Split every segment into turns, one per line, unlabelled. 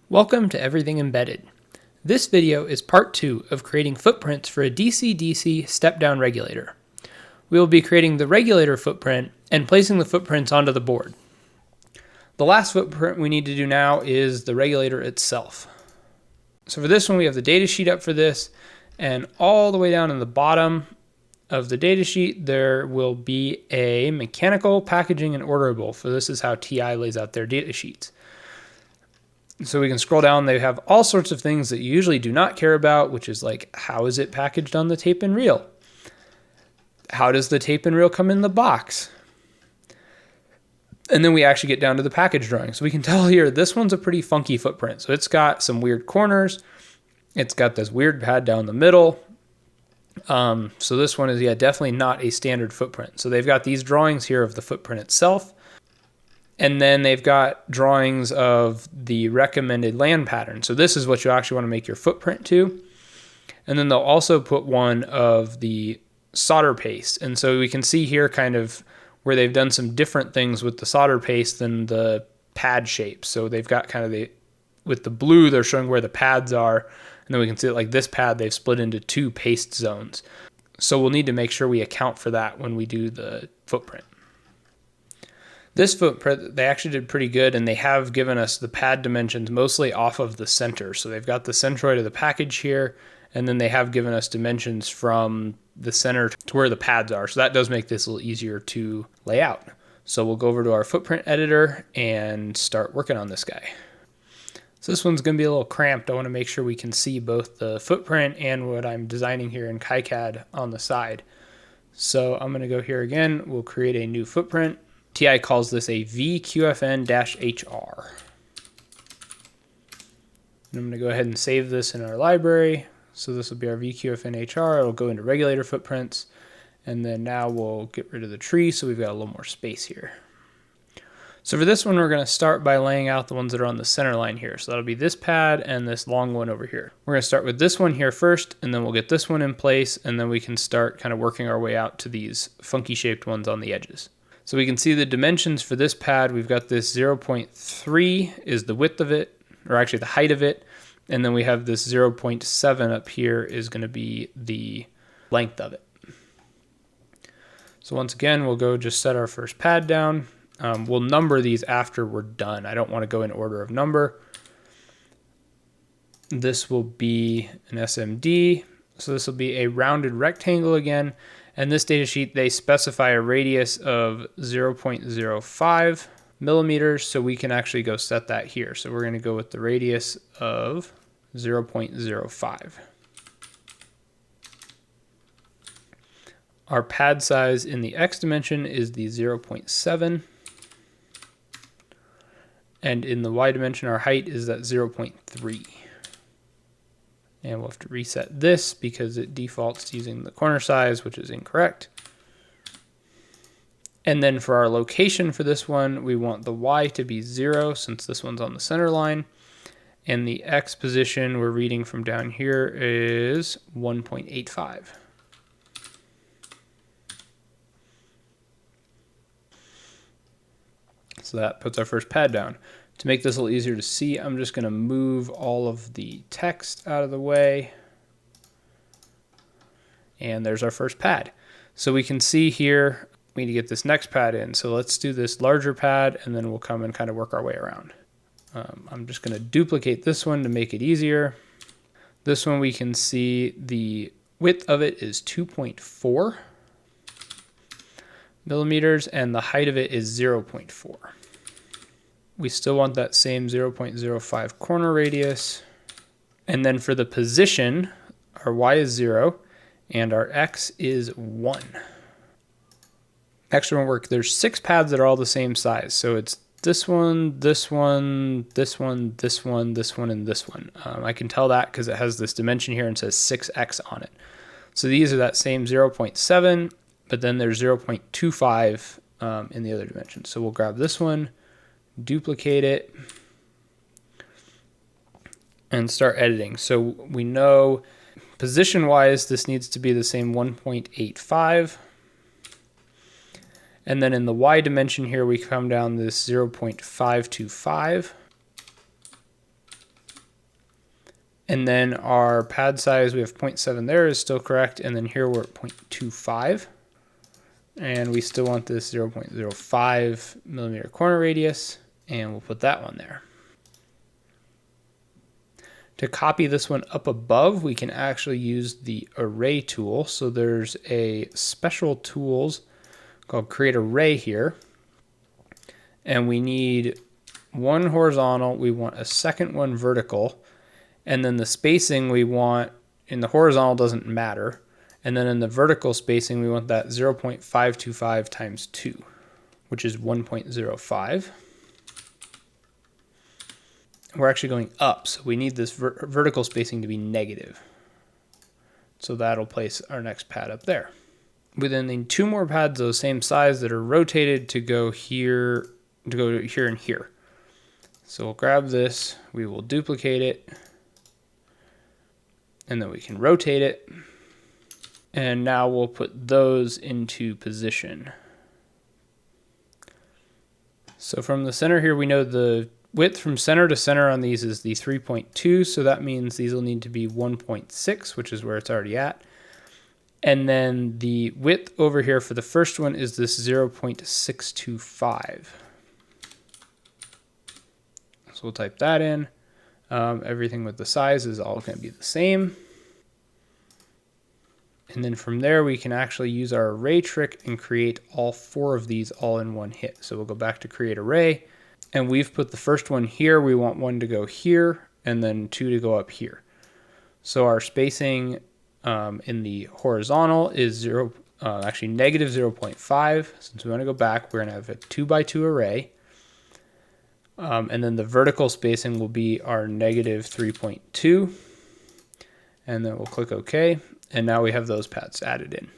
Welcome to Everything Embedded. This video is part 2 of creating footprints for a DC-DC step-down regulator. We will be creating the regulator footprint and placing the footprints onto the board. The last footprint we need to do now is the regulator itself. So for this one, we have the data sheet up for this, and all the way down in the bottom of the data sheet, there will be a mechanical, packaging, and orderable. So this is how TI lays out their data sheets. So we can scroll down, they have all sorts of things that you usually do not care about, which is like, how is it packaged on the tape and reel? How does the tape and reel come in the box? And then we actually get down to the package drawing. So we can tell here, this one's a pretty funky footprint. So it's got some weird corners. It's got this weird pad down the middle. So this one is, definitely not a standard footprint. So they've got these drawings here of the footprint itself. And then they've got drawings of the recommended land pattern. So this is what you actually want to make your footprint to. And then they'll also put one of the solder paste. And so we can see here kind of where they've done some different things with the solder paste than the pad shape. So they've got kind of with the blue, they're showing where the pads are. And then we can see that like this pad, they've split into 2 paste zones. So we'll need to make sure we account for that when we do the footprint. This footprint, they actually did pretty good, and they have given us the pad dimensions mostly off of the center. So they've got the centroid of the package here, and then they have given us dimensions from the center to where the pads are. So that does make this a little easier to lay out. So we'll go over to our footprint editor and start working on this guy. So this one's going to be a little cramped. I want to make sure we can see both the footprint and what I'm designing here in KiCad on the side. So I'm going to go here again. We'll create a new footprint. TI calls this a VQFN-HR. And I'm going to go ahead and save this in our library. So this will be our VQFN-HR. It'll go into regulator footprints. And then now we'll get rid of the tree so we've got a little more space here. So for this one, we're going to start by laying out the ones that are on the center line here. So that'll be this pad and this long one over here. We're going to start with this one here first, and then we'll get this one in place, and then we can start kind of working our way out to these funky shaped ones on the edges. So we can see the dimensions for this pad. We've got this 0.3 is the width of it, or actually the height of it. And then we have this 0.7 up here is going to be the length of it. So once again, we'll go just set our first pad down. We'll number these after we're done. I don't want to go in order of number. This will be an SMD. So this will be a rounded rectangle again. And this data sheet, they specify a radius of 0.05 millimeters, so we can actually go set that here. So we're going to go with the radius of 0.05. Our pad size in the X dimension is the 0.7. And in the Y dimension, our height is that 0.3. And we'll have to reset this because it defaults using the corner size, which is incorrect. And then for our location for this one, we want the Y to be 0 since this one's on the center line. And the X position we're reading from down here is 1.85. So that puts our first pad down. To make this a little easier to see, I'm just going to move all of the text out of the way. And there's our first pad. So we can see here, we need to get this next pad in. So let's do this larger pad, and then we'll come and kind of work our way around. I'm just going to duplicate this one to make it easier. This one we can see the width of it is 2.4 millimeters, and the height of it is 0.4. We still want that same 0.05 corner radius. And then for the position, our Y is 0 and our X is 1. Next one work, there's 6 pads that are all the same size. So it's this one, this one, this one, this one, this one, and this one. I can tell that because it has this dimension here and says 6X on it. So these are that same 0.7, but then there's 0.25 in the other dimension. So we'll grab this one, duplicate it, and start editing. So we know position wise this needs to be the same 1.85, and then in the Y dimension here we come down this 0.525, And then our pad size, we have 0.7 there is still correct. And then here we're at 0.25. And we still want this 0.05 millimeter corner radius. And we'll put that one there. To copy this one up above, we can actually use the array tool. So there's a special tools called create array here. And we need one horizontal, we want a second one vertical. And then the spacing we want in the horizontal doesn't matter. And then in the vertical spacing, we want that 0.525 times 2, which is 1.05. We're actually going up, so we need this vertical spacing to be negative. So that'll place our next pad up there. We then need 2 more pads of the same size that are rotated to go here, and here. So we'll grab this, we will duplicate it, and then we can rotate it. And now we'll put those into position. So from the center here, we know the width from center to center on these is the 3.2. So that means these will need to be 1.6, which is where it's already at. And then the width over here for the first one is this 0.625. So we'll type that in. Everything with the size is all going to be the same. And then from there, we can actually use our array trick and create all 4 of these all in one hit. So we'll go back to create array, and we've put the first one here. We want 1 to go here, and then 2 to go up here. So our spacing in the horizontal is actually negative 0.5. Since we want to go back, we're going to have a 2x2 array. And then the vertical spacing will be our negative 3.2. And then we'll click OK. And now we have those pads added in.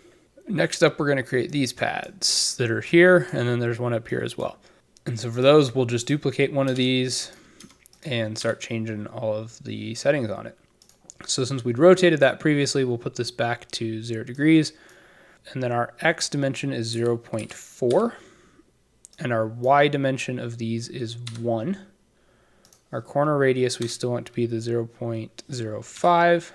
Next up, we're going to create these pads that are here. And then there's one up here as well. And so for those, we'll just duplicate one of these and start changing all of the settings on it. So since we'd rotated that previously, we'll put this back to 0 degrees. And then our X dimension is 0.4. And our Y dimension of these is 1. Our corner radius, we still want to be the 0.05.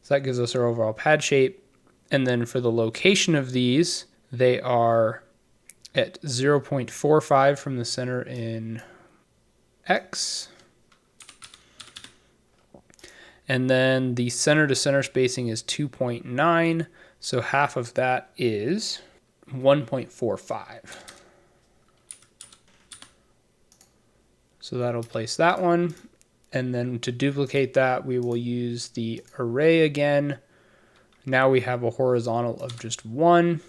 So that gives us our overall pad shape. And then for the location of these, they are at 0.45 from the center in X. And then the center to center spacing is 2.9. So half of that is 1.45. So that'll place that one. And then to duplicate that, we will use the array again. Now we have a horizontal of just 1.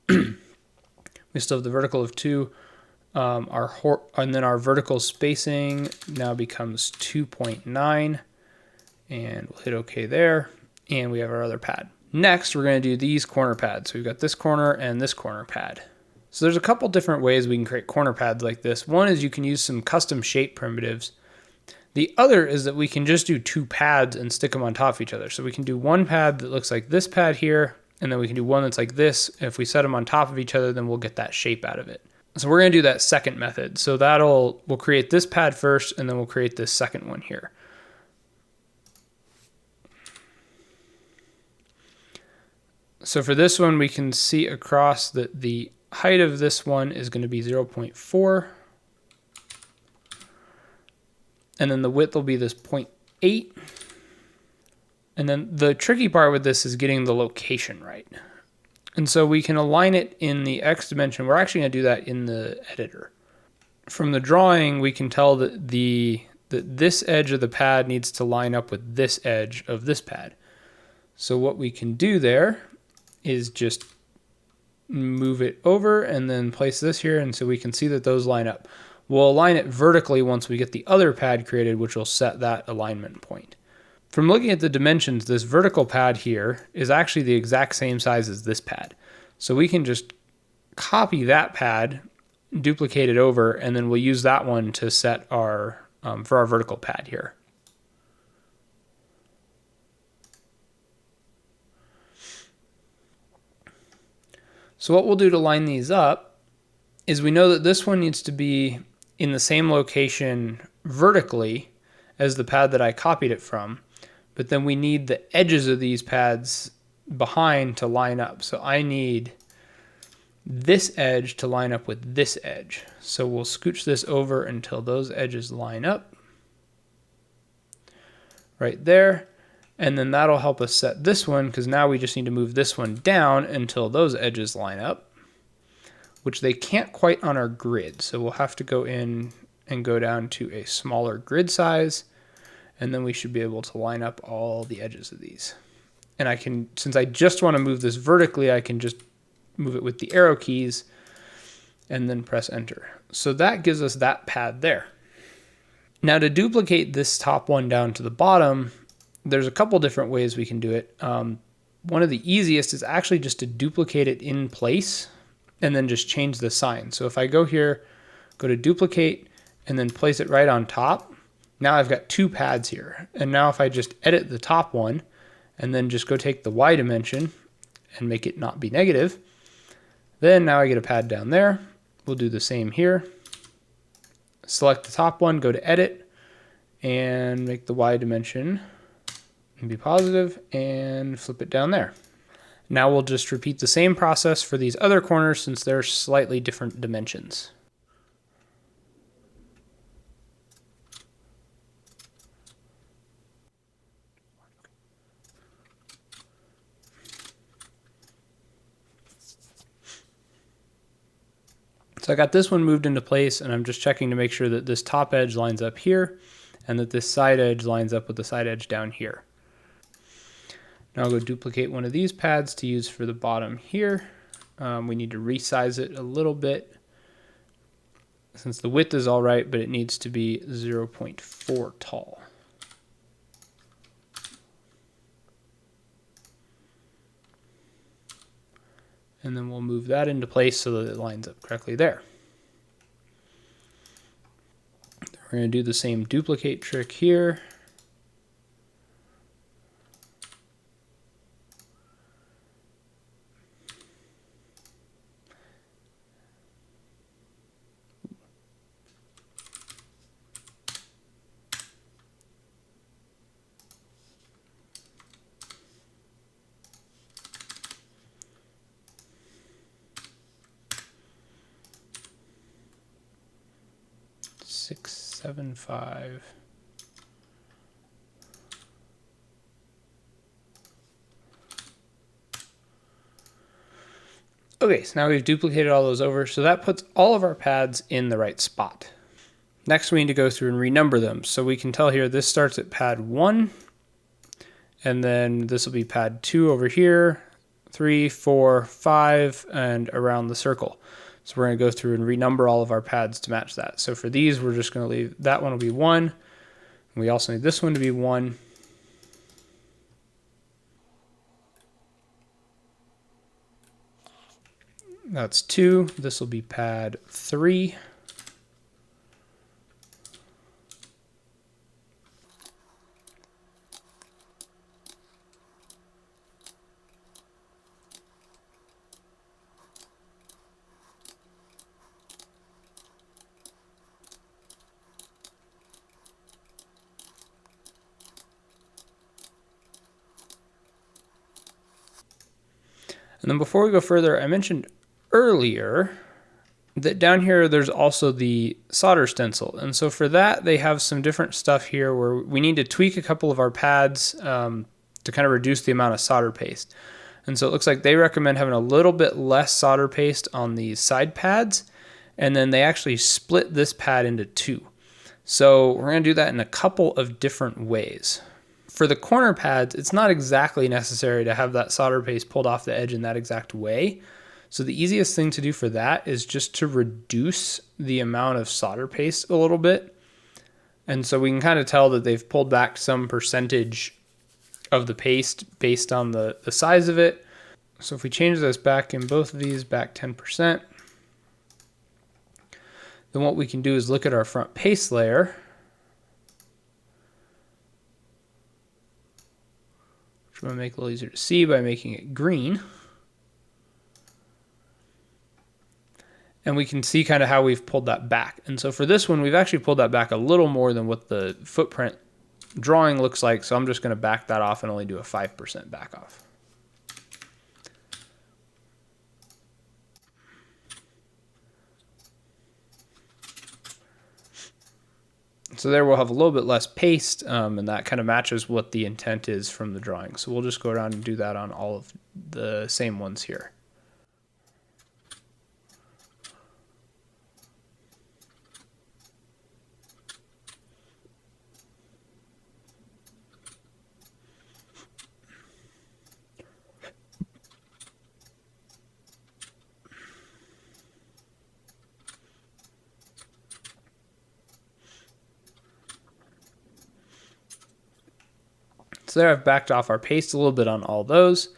We still have the vertical of 2. And then our vertical spacing now becomes 2.9. And we'll hit OK there. And we have our other pad. Next, we're going to do these corner pads. So we've got this corner and this corner pad. So there's a couple different ways we can create corner pads like this. One is you can use some custom shape primitives. The other is that we can just do 2 pads and stick them on top of each other. So we can do one pad that looks like this pad here, and then we can do one that's like this. If we set them on top of each other, then we'll get that shape out of it. So we're going to do that second method. So we'll create this pad first, and then we'll create this second one here. So for this one, we can see across that the height of this one is going to be 0.4. And then the width will be this 0.8. And then the tricky part with this is getting the location right. And so we can align it in the X dimension. We're actually going to do that in the editor. From the drawing, we can tell that this edge of the pad needs to line up with this edge of this pad. So what we can do there is just move it over and then place this here. And so we can see that those line up. We'll align it vertically once we get the other pad created, which will set that alignment point. From looking at the dimensions, this vertical pad here is actually the exact same size as this pad. So we can just copy that pad, duplicate it over, and then we'll use that one to set our for our vertical pad here. So what we'll do to line these up is we know that this one needs to be in the same location vertically as the pad that I copied it from, but then we need the edges of these pads behind to line up. So I need this edge to line up with this edge. So we'll scooch this over until those edges line up right there. And then that'll help us set this one, because now we just need to move this one down until those edges line up, which they can't quite on our grid. So we'll have to go in and go down to a smaller grid size, and then we should be able to line up all the edges of these. And I can, since I just want to move this vertically, I can just move it with the arrow keys and then press enter. So that gives us that pad there. Now to duplicate this top one down to the bottom, there's a couple different ways we can do it. One of the easiest is actually just to duplicate it in place and then just change the sign. So if I go here, go to duplicate, and then place it right on top, now I've got two pads here. And now if I just edit the top one and then just go take the Y dimension and make it not be negative, then now I get a pad down there. We'll do the same here. Select the top one, go to edit, and make the Y dimension be positive and flip it down there. Now we'll just repeat the same process for these other corners since they're slightly different dimensions. So I got this one moved into place, and I'm just checking to make sure that this top edge lines up here and that this side edge lines up with the side edge down here. Now I'll go duplicate one of these pads to use for the bottom here. We need to resize it a little bit since the width is all right, but it needs to be 0.4 tall. And then we'll move that into place so that it lines up correctly there. We're going to do the same duplicate trick here. Six, 7, 5. Okay, so now we've duplicated all those over, so that puts all of our pads in the right spot. Next, we need to go through and renumber them. So we can tell here this starts at pad 1, and then this will be pad 2 over here, 3, 4, 5, and around the circle. So we're going to go through and renumber all of our pads to match that. So for these, we're just going to leave that one will be 1. And we also need this one to be 1. That's 2. This will be pad 3. And then before we go further, I mentioned earlier that down here there's also the solder stencil. And so for that, they have some different stuff here where we need to tweak a couple of our pads to kind of reduce the amount of solder paste. And so it looks like they recommend having a little bit less solder paste on these side pads. And then they actually split this pad into 2. So we're going to do that in a couple of different ways. For the corner pads, it's not exactly necessary to have that solder paste pulled off the edge in that exact way. So the easiest thing to do for that is just to reduce the amount of solder paste a little bit. And so we can kind of tell that they've pulled back some percentage of the paste based on the size of it. So if we change this back in both of these, back 10%, then what we can do is look at our front paste layer. I'm going to make it a little easier to see by making it green. And we can see kind of how we've pulled that back. And so for this one, we've actually pulled that back a little more than what the footprint drawing looks like, so I'm just going to back that off and only do a 5% back off. So there we'll have a little bit less paste, and that kind of matches what the intent is from the drawing. So we'll just go around and do that on all of the same ones here. So there I've backed off our paste a little bit on all those.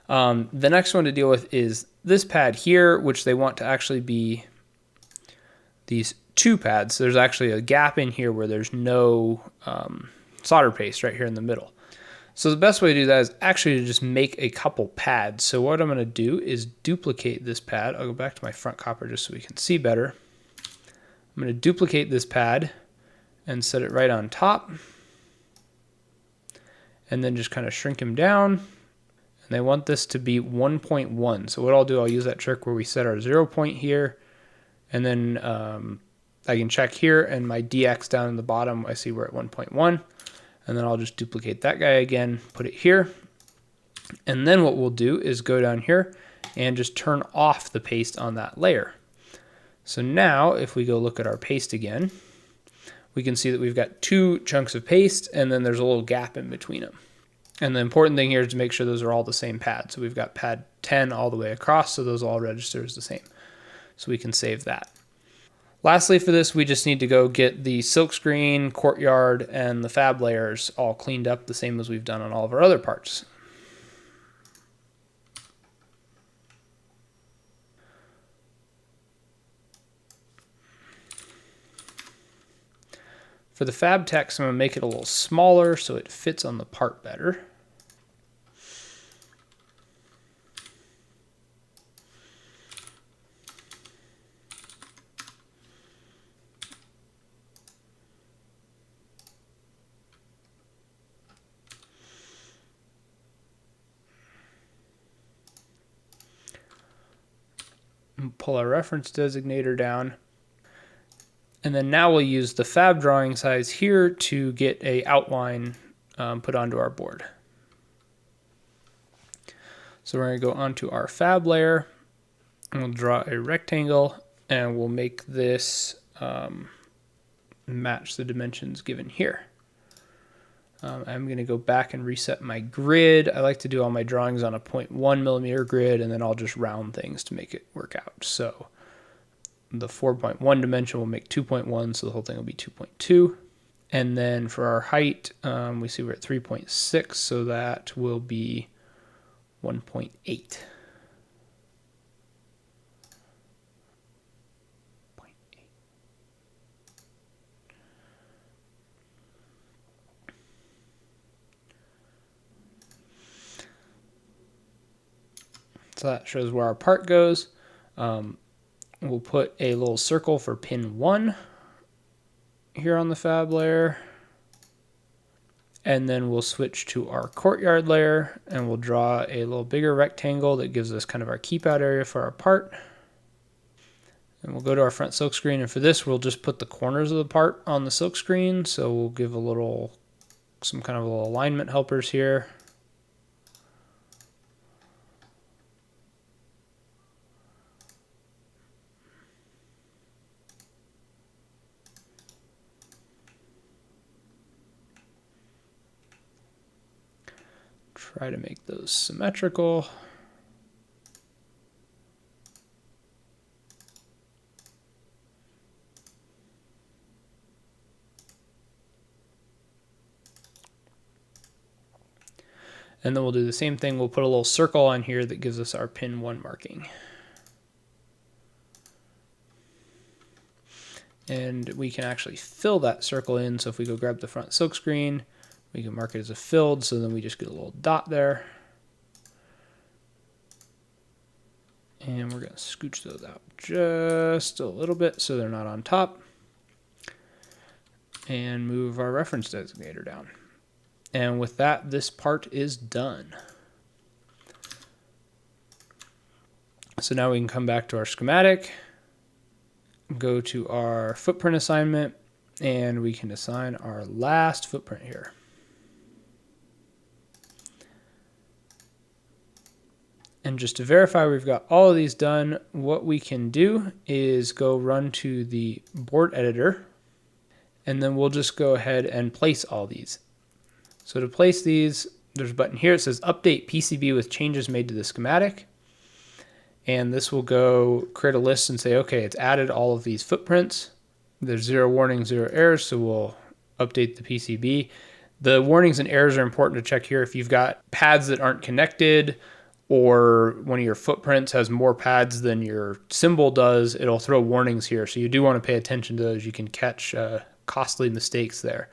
The next one to deal with is this pad here, which they want to actually be these two pads. So there's actually a gap in here where there's no solder paste right here in the middle. So the best way to do that is actually to just make a couple pads. So what I'm going to do is duplicate this pad. I'll go back to my front copper just so we can see better. I'm going to duplicate this pad and set it right on top. And then just kind of shrink him down. And they want this to be 1.1. So what I'll do, I'll use that trick where we set our 0 point here. And then I can check here, and my DX down in the bottom, I see we're at 1.1. And then I'll just duplicate that guy again, put it here. And then what we'll do is go down here and just turn off the paste on that layer. So now if we go look at our paste again, we can see that we've got two chunks of paste, and then there's a little gap in between them. And the important thing here is to make sure those are all the same pad. So we've got pad 10 all the way across, so those all register as the same. So we can save that. Lastly for this, we just need to go get the silkscreen, courtyard, and the fab layers all cleaned up the same as we've done on all of our other parts. For the fab text, I'm going to make it a little smaller so it fits on the part better. Pull our reference designator down. And then now we'll use the fab drawing size here to get a outline put onto our board. So we're going to go onto our fab layer, and we'll draw a rectangle, and we'll make this match the dimensions given here. I'm going to go back and reset my grid. I like to do all my drawings on a 0.1 millimeter grid, and then I'll just round things to make it work out. So the 4.1 dimension will make 2.1, so the whole thing will be 2.2. And then for our height, we see we're at 3.6, so that will be 1.8. So that shows where our part goes. We'll put a little circle for pin 1 here on the fab layer. And then we'll switch to our courtyard layer, and we'll draw a little bigger rectangle that gives us kind of our keep out area for our part. And we'll go to our front silk screen, and for this we'll just put the corners of the part on the silk screen. So we'll give some kind of little alignment helpers here. Try to make those symmetrical. And then we'll do the same thing. We'll put a little circle on here that gives us our pin 1 marking. And we can actually fill that circle in. So if we go grab the front silk screen, we can mark it as a filled, so then we just get a little dot there. And we're going to scooch those out just a little bit so they're not on top. and move our reference designator down. And with that, this part is done. So now we can come back to our schematic, go to our footprint assignment, and we can assign our last footprint here. And just to verify we've got all of these done, what we can do is go run to the board editor, and then we'll just go ahead and place all these. So to place these, there's a button here. It says update PCB with changes made to the schematic. And this will go create a list and say, okay, it's added all of these footprints. There's 0 warnings, 0 errors, so we'll update the PCB. The warnings and errors are important to check here. If you've got pads that aren't connected, or one of your footprints has more pads than your symbol does, it'll throw warnings here. So you do want to pay attention to those. You can catch costly mistakes there.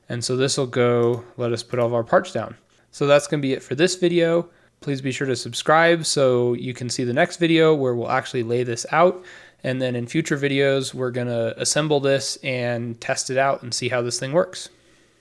And so this will go, let us put all of our parts down. So that's going to be it for this video. Please be sure to subscribe so you can see the next video where we'll actually lay this out. And then in future videos, we're going to assemble this and test it out and see how this thing works.